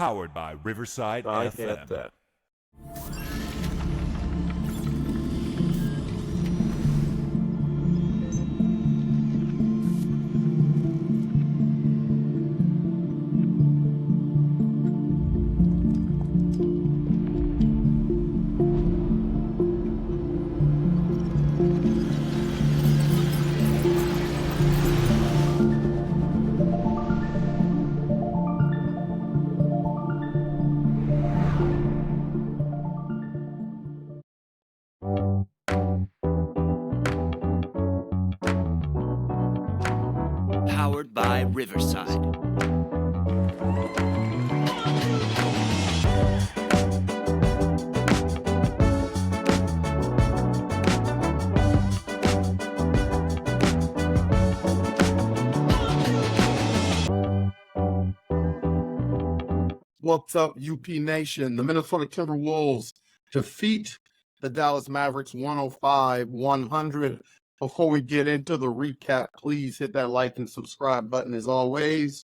Powered by Riverside I FM. get that. Powered by Riverside. What's up, UP Nation? The Minnesota Timberwolves defeat the Dallas Mavericks 105-100. Before we get into the recap, please hit that like and subscribe button as always.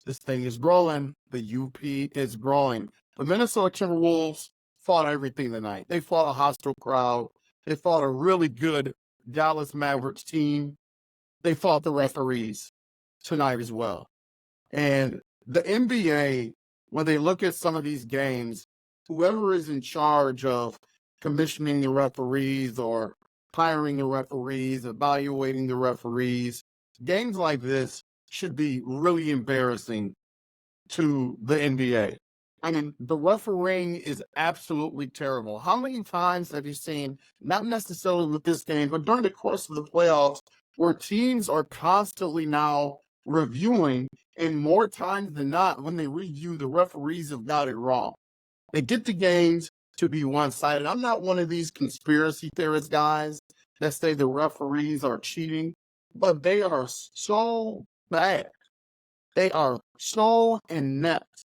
This thing is growing. The UP is growing. The Minnesota Timberwolves fought everything tonight. They fought a hostile crowd. They fought a really good Dallas Mavericks team. They fought the referees tonight as well. And the NBA, when they look at some of these games, whoever is in charge of commissioning the referees or hiring the referees, evaluating the referees, games like this should be really embarrassing to the NBA. I mean, the refereeing is absolutely terrible. How many times have you seen, not necessarily with this game, but during the course of the playoffs, where teams are constantly now reviewing, and more times than not, when they review, the referees have got it wrong. They get the games to be one-sided. I'm not one of these conspiracy theorist guys that say the referees are cheating, but they are so bad. They are so inept,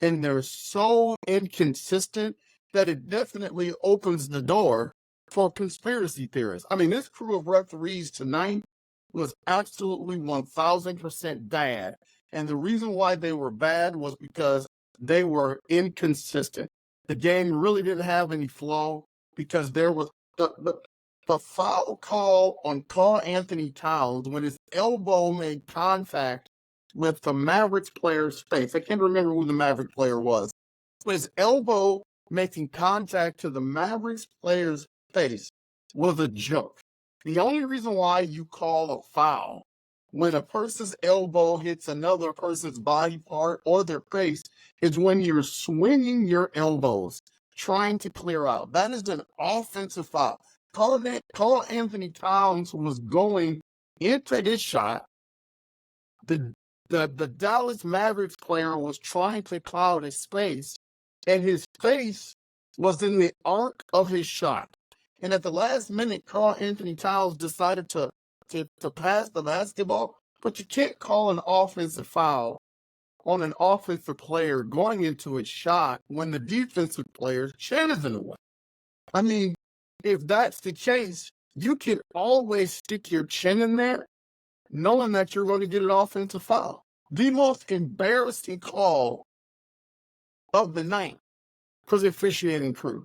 and they're so inconsistent that it definitely opens the door for conspiracy theorists. I mean, this crew of referees tonight was absolutely 1,000% bad. And the reason why they were bad was because they were inconsistent. The game really didn't have any flow because there was the foul call on Karl Anthony Towns when his elbow made contact with the Mavericks player's face. I can't remember who the Maverick player was. But his elbow making contact to the Mavericks player's face was a joke. The only reason why you call a foul when a person's elbow hits another person's body part or their face is when you're swinging your elbows, trying to clear out. That is an offensive foul. Karl Anthony Towns was going into his shot. The Dallas Mavericks player was trying to cloud his space, and his face was in the arc of his shot. And at the last minute, Karl Anthony Towns decided to pass the basketball, but you can't call an offensive foul on an offensive player going into a shot when the defensive player's chin is in the way. I mean, if that's the case, you can always stick your chin in there knowing that you're going to get an offensive foul. The most embarrassing call of the night for the officiating crew.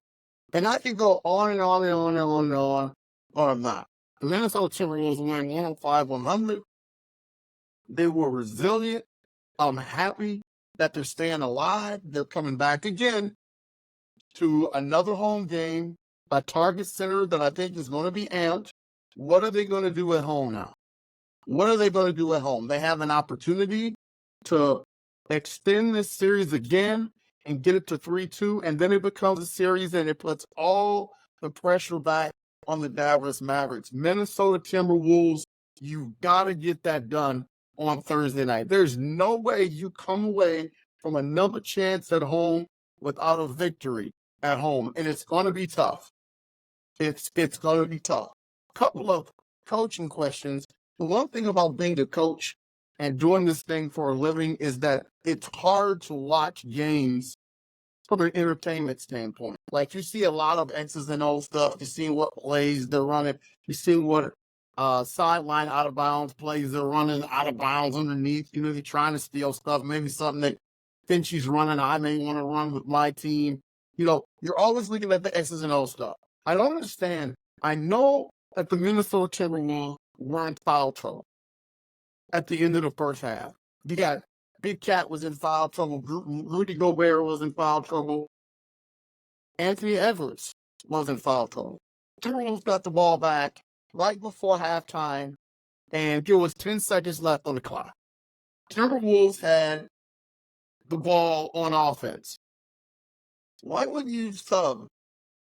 And I can go on and on and on and on and on that. The Minnesota Timberwolves won 105-100. They were resilient. I'm happy that they're staying alive. They're coming back again to another home game, a Target Center that I think is going to be amped. What are they going to do at home now? What are they going to do at home? They have an opportunity to extend this series again and get it to 3-2, and then it becomes a series and it puts all the pressure back on the Dallas Mavericks. Minnesota Timberwolves, you've got to get that done on Thursday night. There's no way you come away from another chance at home without a victory at home, and it's going to be tough. It's going to be tough. Couple of coaching questions. The one thing about being a coach and doing this thing for a living is that it's hard to watch games from an entertainment standpoint. Like, you see a lot of X's and O's stuff. You see what plays they're running. You see what sideline out of bounds plays they're running out of bounds underneath. You know, they're trying to steal stuff, maybe something that think she's running. I may want to run with my team. You're always looking at the X's and O's stuff. I don't understand. I know that the Minnesota Timberwolves were in foul trouble at the end of the first half. You got Big Cat was in foul trouble. Rudy Gobert was in foul trouble. Anthony Edwards was in foul trouble. Timberwolves got the ball back right before halftime, and there was 10 seconds left on the clock. Timberwolves had the ball on offense. Why would you sub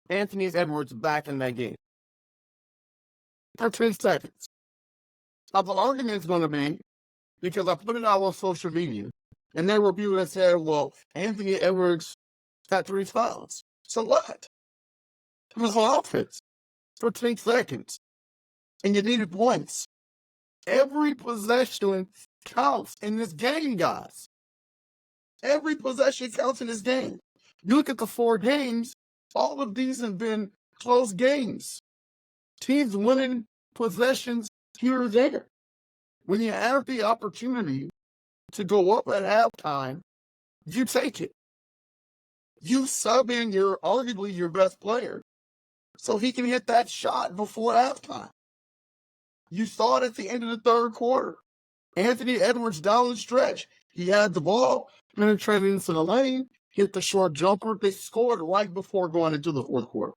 Anthony Edwards back in that game? For 10 seconds. Now, the argument's going to be, because I put it out on social media, and there were people that said, well, Anthony Edwards had 3 fouls. So what? It was on offense for 10 seconds, and you needed points. Every possession counts in this game, guys. Every possession counts in this game. You look at the 4 games, all of these have been close games. Teams winning possessions here or there. When you have the opportunity to go up at halftime, you take it. You sub in arguably your best player so he can hit that shot before halftime. You saw it at the end of the third quarter. Anthony Edwards down the stretch. He had the ball, penetrated into the lane, hit the short jumper. They scored right before going into the fourth quarter.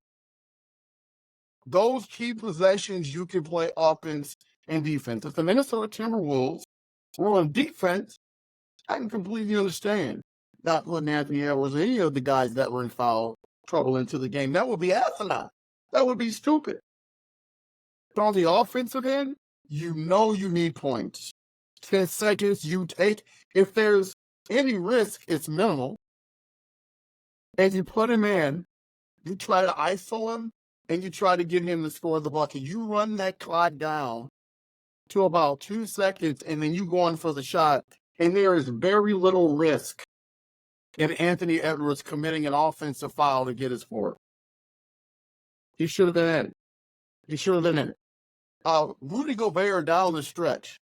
Those key possessions, you can play offense and defense. If the Minnesota Timberwolves were on defense, I can completely understand not putting Anthony Edwards or any of the guys that were in foul trouble into the game. That would be asinine. That would be stupid. But on the offensive end, you know you need points. 10 seconds you take. If there's any risk, it's minimal. And you put him in, you try to ISO him, and you try to get him to score the bucket. You run that clock down to about 2 seconds, and then you go in for the shot, and there is very little risk in Anthony Edwards committing an offensive foul to get his fourth. He should have been in it. He should have been in it. Rudy Gobert down the stretch.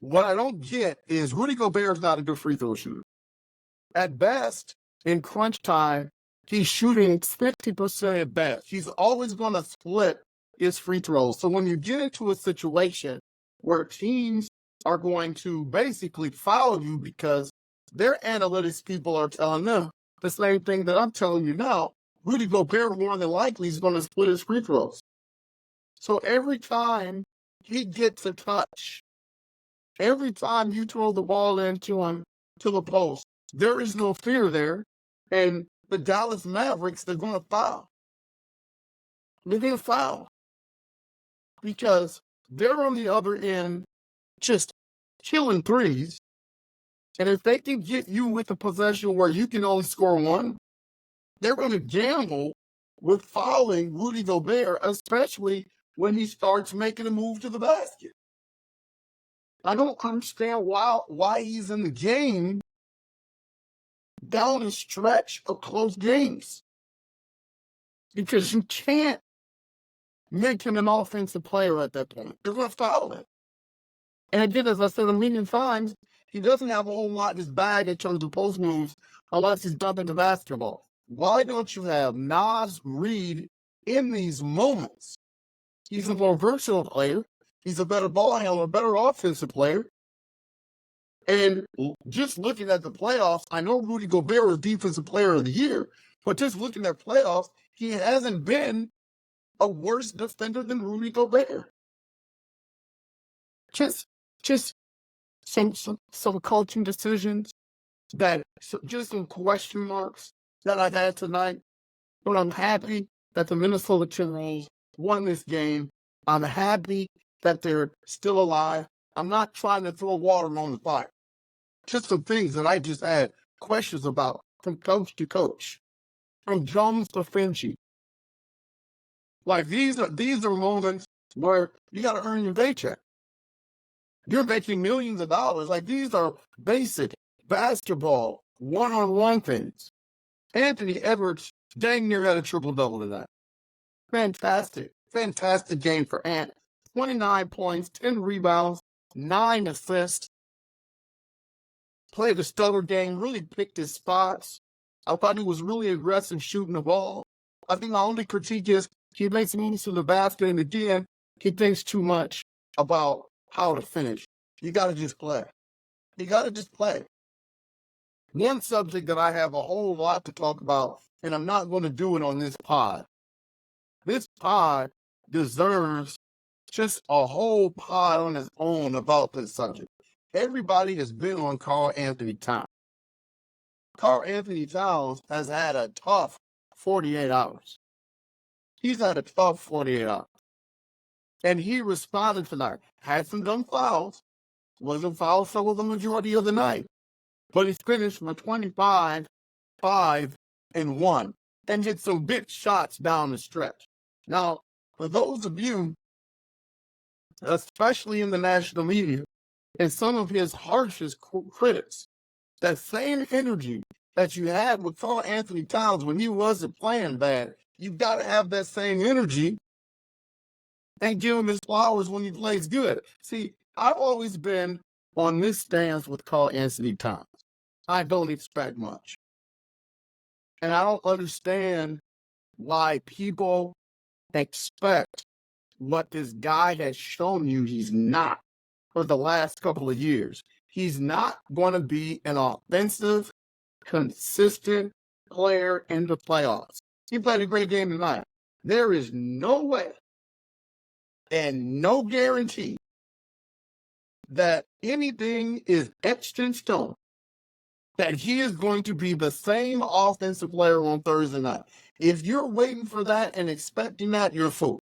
What I don't get is Rudy Gobert is not a good free throw shooter. At best, in crunch time, he's shooting 50% at best. He's always going to split his free throws. So when you get into a situation where teams are going to basically foul you because their analytics people are telling them the same thing that I'm telling you now, Rudy Gobert more than likely is going to split his free throws. So every time he gets a touch, every time you throw the ball into him to the post, there is no fear there. And the Dallas Mavericks, they're going to foul. They're going to foul. Because they're on the other end just killing threes. And if they can get you with a possession where you can only score one, they're going to gamble with fouling Rudy Gobert, especially when he starts making a move to the basket. I don't understand why he's in the game down the stretch of close games. Because you can't make him an offensive player at that point. You're going to foul him. And again, as I said a million times, he doesn't have a whole lot in his bag in terms of post moves unless he's dumping the basketball. Why don't you have Nas Reed in these moments? He's a more versatile player. He's a better ball handler, a better offensive player. And just looking at the playoffs, I know Rudy Gobert was Defensive Player of the Year, but just looking at playoffs, he hasn't been a worse defender than Rudy Gobert. Just some coaching decisions just some question marks that I had tonight. But I'm happy that the Minnesota Timberwolves won this game. I'm happy that they're still alive. I'm not trying to throw water on the fire. Just some things that I just had questions about from coach to coach, from Jones to Finchie. Like these are moments where you got to earn your paycheck. You're making millions of dollars. Like these are basic basketball one-on-one things. Anthony Edwards dang near had a triple-double tonight. Fantastic game for Ant. 29 points, 10 rebounds, 9 assists. played a stellar game, really picked his spots. I thought he was really aggressive shooting the ball. I think my only critique is he makes moves to the basket, and again, he thinks too much about how to finish. You got to just play. You got to just play. One subject that I have a whole lot to talk about, and I'm not going to do it on this pod. This pod deserves just a whole pod on its own about this subject. Everybody has been on Karl Anthony Towns. Karl Anthony Towns has had a tough 48 hours. He's had a tough 48 hours. And he responded tonight. Had some dumb fouls. Wasn't foul trouble the majority of the night. But he's finished with 25, 5, and 1. And hit some big shots down the stretch. Now, for those of you, especially in the national media, and some of his harshest critics, that same energy that you had with Karl Anthony Towns when he wasn't playing bad, you got to have that same energy and give him his flowers when he plays good. See, I've always been on this stance with Karl Anthony Towns. I don't expect much. And I don't understand why people expect what this guy has shown you he's not for the last couple of years. He's not going to be an offensive, consistent player in the playoffs. He played a great game tonight. There is no way and no guarantee that anything is etched in stone that he is going to be the same offensive player on Thursday night. If you're waiting for that and expecting that, you're a fool.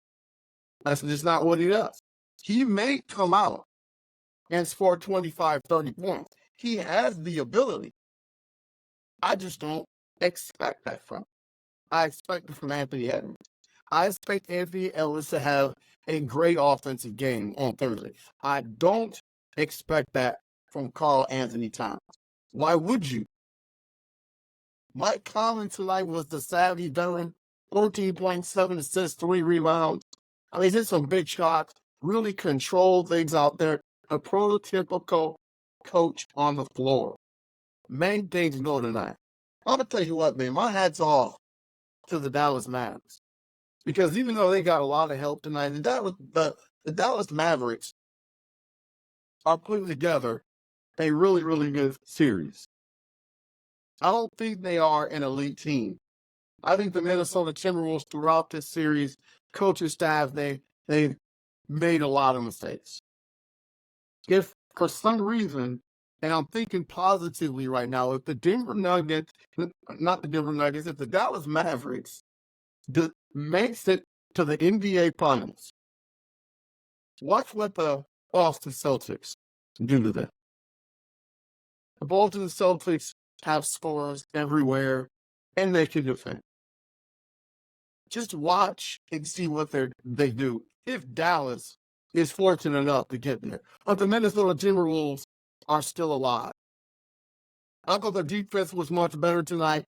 That's just not what he does. He may come out and score 25, 30 points. He has the ability. I just don't expect that from him. I expect it from Anthony Edwards. I expect Anthony Edwards to have a great offensive game on Thursday. I don't expect that from Karl Anthony Towns. Why would you? Mike Conley tonight was the savvy veteran, 14.7 assists, 3 rebounds. I mean, he did some big shots, really controlled things out there. A prototypical coach on the floor. Main things go tonight. I'm going to tell you what, man, my hat's off to the Dallas Mavericks. Because even though they got a lot of help tonight, the Dallas Mavericks are putting together a really, really good series. I don't think they are an elite team. I think the Minnesota Timberwolves throughout this series, coaching staff, they made a lot of mistakes. If for some reason, and I'm thinking positively right now, if the Denver Nuggets, not the Denver Nuggets, if the Dallas Mavericks makes it to the NBA Finals, watch what the Boston Celtics do to them. The Boston Celtics have scores everywhere, and they can defend. Just watch and see what they do if Dallas is fortunate enough to get there. But the Minnesota Timberwolves are still alive. I thought their defense was much better tonight.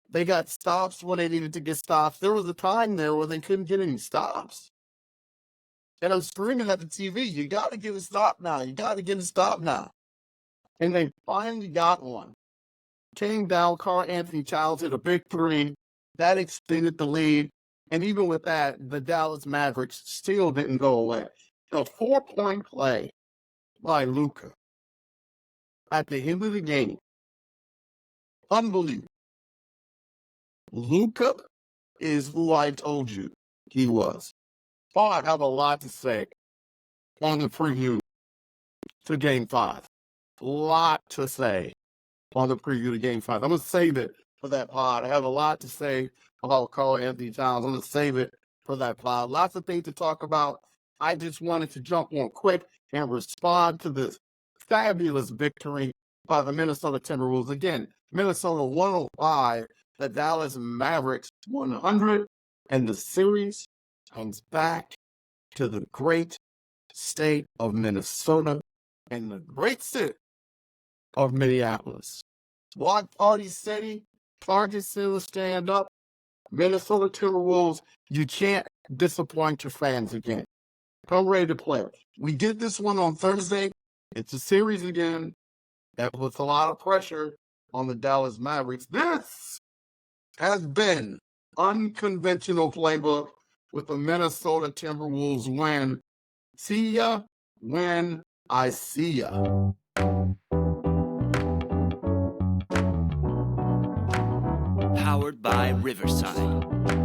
They got stops when they needed to get stops. There was a time there where they couldn't get any stops. And I'm screaming at the TV, you got to get a stop now. You got to get a stop now. And they finally got one. Came down, Karl Anthony Towns hit a big 3. That extended the lead. And even with that, the Dallas Mavericks still didn't go away. A 4-point play by Luka at the end of the game. Unbelievable. Luka is who I told you he was. Oh, I have a lot to say on the preview to Game 5. Lot to say on the preview to Game 5. I'm going to save it for that pod. I have a lot to say about Karl Anthony Towns. I'm going to save it for that pod. Lots of things to talk about. I just wanted to jump on quick and respond to this fabulous victory by the Minnesota Timberwolves. Again, Minnesota 105, the Dallas Mavericks 100, and the series comes back to the great state of Minnesota and the great city of Minneapolis. Block Party City, Target City, stand up. Minnesota Timberwolves, you can't disappoint your fans again. Come ready to play. We did this one on Thursday. It's a series again. That puts a lot of pressure on the Dallas Mavericks. This has been Unconventional Playbook with the Minnesota Timberwolves win. See ya when I see ya. Powered by Riverside.